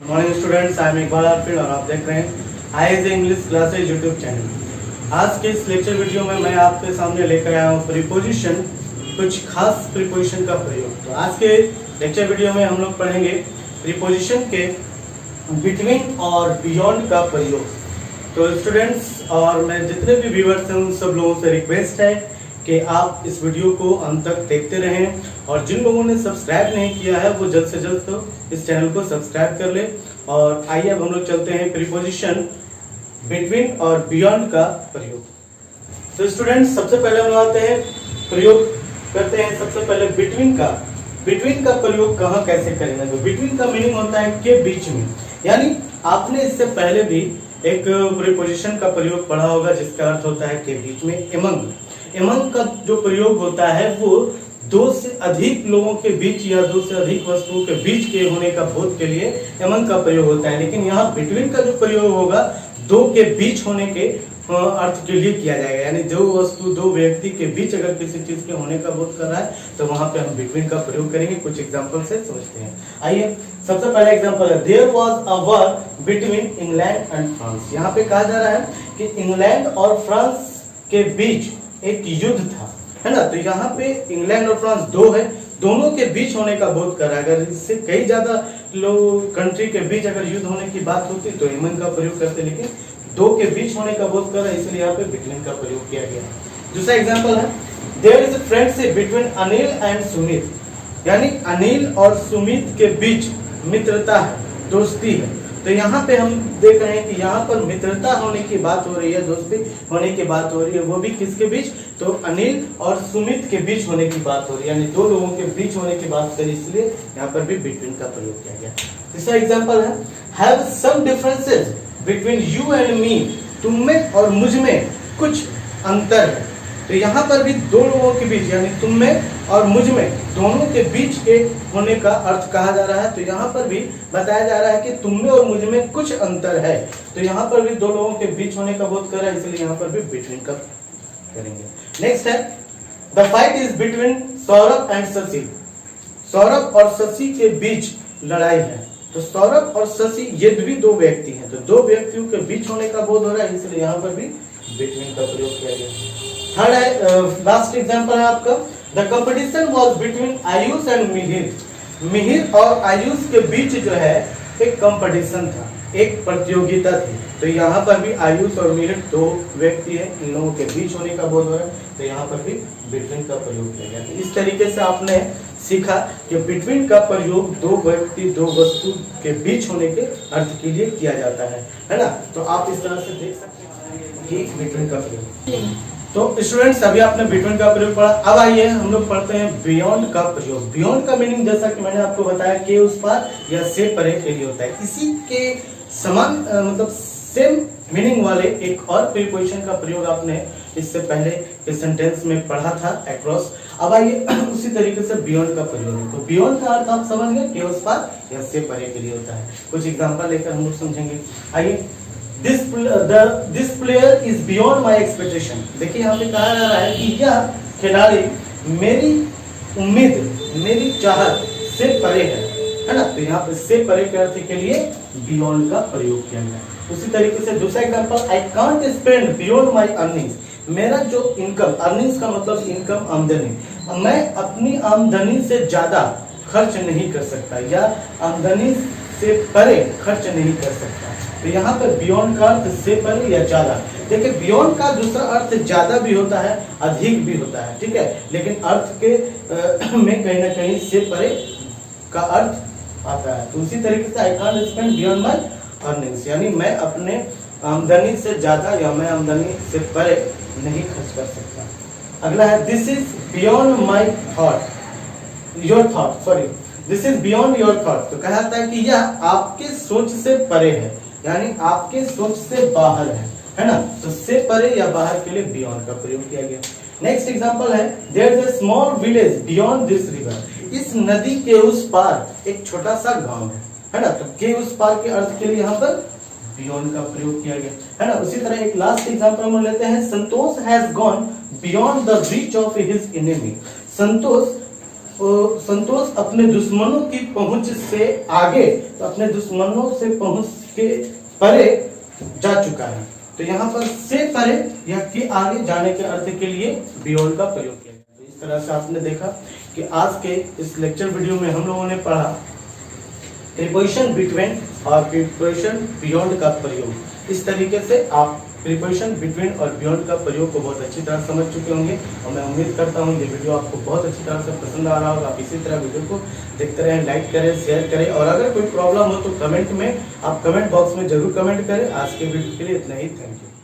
Morning students, I am Iqbal आरफिल और आप देख रहे हैं I's English classes YouTube channel. आज के इस लेक्चर वीडियो में मैं आपके सामने लेकर आया हूँ प्रीपोजिशन, कुछ खास प्रीपोजिशन का प्रयोग। तो आज के लेक्चर वीडियो में हम लोग पढ़ेंगे प्रीपोजिशन के बिटवीन और बियॉन्ड का प्रयोग। तो स्टूडेंट्स और मैं जितने भी व्यूअर्स हैं उन सब लोगों से रिक्वेस्ट है कि आप इस वीडियो को अंत तक देखते रहें, और जिन लोगों ने सब्सक्राइब नहीं किया है वो जल्द से जल्द तो इस चैनल को सब्सक्राइब कर ले। और आइए अब हम लोग चलते हैं प्रीपोजिशन बिटवीन और बियॉन्ड का प्रयोग। तो स्टूडेंट्स सबसे पहले हम आते हैं प्रयोग करते हैं सबसे पहले बिटवीन का। बिटवीन का प्रयोग कहाँ कैसे करेंगे? तो बिटवीन का मीनिंग होता है के बीच में, यानी आपने इससे पहले भी एक प्रीपोजिशन का प्रयोग पढ़ा होगा जिसका अर्थ होता है के बीच में। एमंग एमंग का जो प्रयोग होता है वो दो से अधिक लोगों के बीच या दो से अधिक वस्तुओं के बीच के होने का बोध के लिए एमंग का प्रयोग होता है। लेकिन यहाँ बिटवीन का जो प्रयोग होगा दो के बीच होने के अर्थ के लिए किया जाएगा, यानी दो वस्तु दो व्यक्ति के बीच अगर किसी चीज के होने का बोध कर रहा है तो वहां पे हम बिटवीन का प्रयोग करेंगे। कुछ एग्जांपल से समझते हैं। आइए सबसे पहला एग्जांपल है, there was a war between England and France. यहाँ पे कहा जा रहा है कि इंग्लैंड और फ्रांस के बीच एक युद्ध था, है ना। तो यहाँ पे इंग्लैंड और फ्रांस दो है, दोनों के बीच होने का बोध कर रहा है। अगर इससे कई ज्यादा लोग कंट्री के बीच अगर युद्ध होने की बात होती तो एमंग का प्रयोग करते, लेकिन दो के बीच होने का बोध कर रहा है इसलिए यहाँ पे बिटवीन का प्रयोग किया गया है। दूसरा एग्जांपल है, there is a friendship between Anil and Sumit, यानी अनिल और सुमित के बीच मित्रता है, दोस्ती है। तो यहाँ पे हम देख रहे हैं कि यहाँ पर मित्रता होने की बात हो रही है, दोस्ती होने की बात हो रही है, वो भी किसके बीच? तो अनिल और सुमित के बीच होने की बात हो रही है, यानी दो लोगों के बीच होने की बात करी, इसलिए यहाँ पर भी बिटवीन का प्रयोग किया गया। तीसरा एग्जांपल है, have some differences between you and me, तुम में और मुझ में कुछ अंतर है। तो यहाँ पर भी दो लोगों के बीच यानी तुम में और मुझ में दोनों के बीच के होने का अर्थ कहा जा रहा है। तो यहाँ पर भी बताया जा रहा है कि तुम में और मुझ में कुछ अंतर है। तो यहाँ पर भी दो लोगों के बीच होने का बोध कर रहा है, इसलिए यहाँ पर भी बिटवीन का करेंगे। नेक्स्ट है, the fight is between Saurabh and Shashi. Saurabh और शशि के बीच लड़ाई है। तो सौरभ और शशि ये भी दो व्यक्ति हैं, तो दो व्यक्तियों के बीच होने का बोध हो रहा है, इसलिए यहाँ पर भी बिटवीन का प्रयोग किया गया। थर्ड है, लास्ट एग्जांपल है आपका, the competition was between Ayush and Mihir. Mihir और आयुष के बीच जो है एक कंपटीशन था, एक प्रतियोगिता थी। तो यहाँ पर भी आयुष और मिहिर दो व्यक्ति है, इन लोगों के बीच होने का बोध हो रहा है, तो यहाँ पर भी बिटवीन का प्रयोग किया गया। तो इस तरीके से आपने सीखा कि बिटवीन का प्रयोग दो व्यक्ति दो वस्तु के बीच होने के अर्थ के लिए किया जाता है ना। तो आप इस तरह से देख सकते हैं कि बिटवीन का प्रयोग। तो स्टूडेंट्स अभी आपने बिटवीन का प्रयोग पढ़ा, अब आइए हम लोग पढ़ते हैं बियॉन्ड का प्रयोग। बियॉन्ड का मीनिंग जैसा कि मैंने आपको बताया के उस पार या से परे के लिए होता है। इसी के समान मतलब सेम मीनिंग वाले एक और प्रीपोजिशन का प्रयोग आपने इससे पहले के सेंटेंस में पढ़ा था, अक्रॉस। अब आइए उसी तरीके से बियॉन्ड का प्रयोग है। तो बियॉन्ड का अर्थ आप समझ गए, के उस पार या से परे के लिए होता है। कुछ एग्जांपल लेकर हम लोग समझेंगे। आइए, this player is beyond my expectation. देखिए यहाँ पे कहा जा रहा है कि यह खिलाड़ी मेरी उम्मीद मेरी चाहत से परे है ना। तो यहाँ पे से परे के अर्थ के लिए बियॉन्ड का प्रयोग किया गया। उसी तरीके से दूसरा example, I can't spend beyond my earnings. मेरा जो इनकम, अर्निंग्स का मतलब इनकम, आमदनी, मैं अपनी आमदनी से ज्यादा खर्च नहीं कर सकता या आमदनी से परे खर्च नहीं कर सकता। तो यहाँ पर बियॉन्ड का अर्थ से परे या ज्यादा। देखिए बियॉन्ड का दूसरा अर्थ ज्यादा भी होता है, अधिक भी होता है, ठीक है। लेकिन अर्थ के में कहीं ना कहीं से परे का अर्थ आता है। तो उसी तरीके से I can't spend beyond my earnings, यानी मैं अपने आमदनी से ज्यादा या मैं आमदनी से परे नहीं खर्च कर सकता। अगला है, this is beyond my thought your thought, sorry this is beyond your thought. तो कहा जाता है कि यह आपके सोच से परे है, यानी आपके सोच से बाहर है ना। तो से परे या बाहर के लिए बियॉन्ड का प्रयोग किया गया। नेक्स्ट एग्जांपल है, there is a small village beyond this river. इस नदी के उस पार एक छोटा सा गांव है ना। तो के उस पार के अर्थ के लिए यहाँ पर बियॉन्ड का प्रयोग किया गया, है ना। उसी तरह एक लास्ट एग्जांपल हम लेते हैं, Santosh has gone beyond the reach of his enemy. Santosh Santosh अपने दुश्मनों की पहुंच से आगे, तो अपने दुश्मनों से पहुंच के परे जा चुका है। तो यहाँ पर से परे या के आगे जाने के अर्थ के लिए बियॉन्ड का प्रयोग किया। तो इस तरह से आपने देखा कि आज के इस लेक्चर वीडियो में हम लोगों ने पढ़ा प्रीपोजिशन बिटवीन और प्रीपोजिशन बियॉन्ड का प्रयोग। इस तरीके से आप प्रीपोजिशन बिटवीन और बियॉन्ड का प्रयोग को बहुत अच्छी तरह समझ चुके होंगे और मैं उम्मीद करता हूँ ये वीडियो आपको बहुत अच्छी तरह से पसंद आ रहा होगा। आप इसी तरह वीडियो को देखते रहें, लाइक करें, शेयर करें और अगर कोई प्रॉब्लम हो तो कमेंट में आप कमेंट बॉक्स में जरूर कमेंट करें। आज के वीडियो के लिए इतना ही, थैंक यू।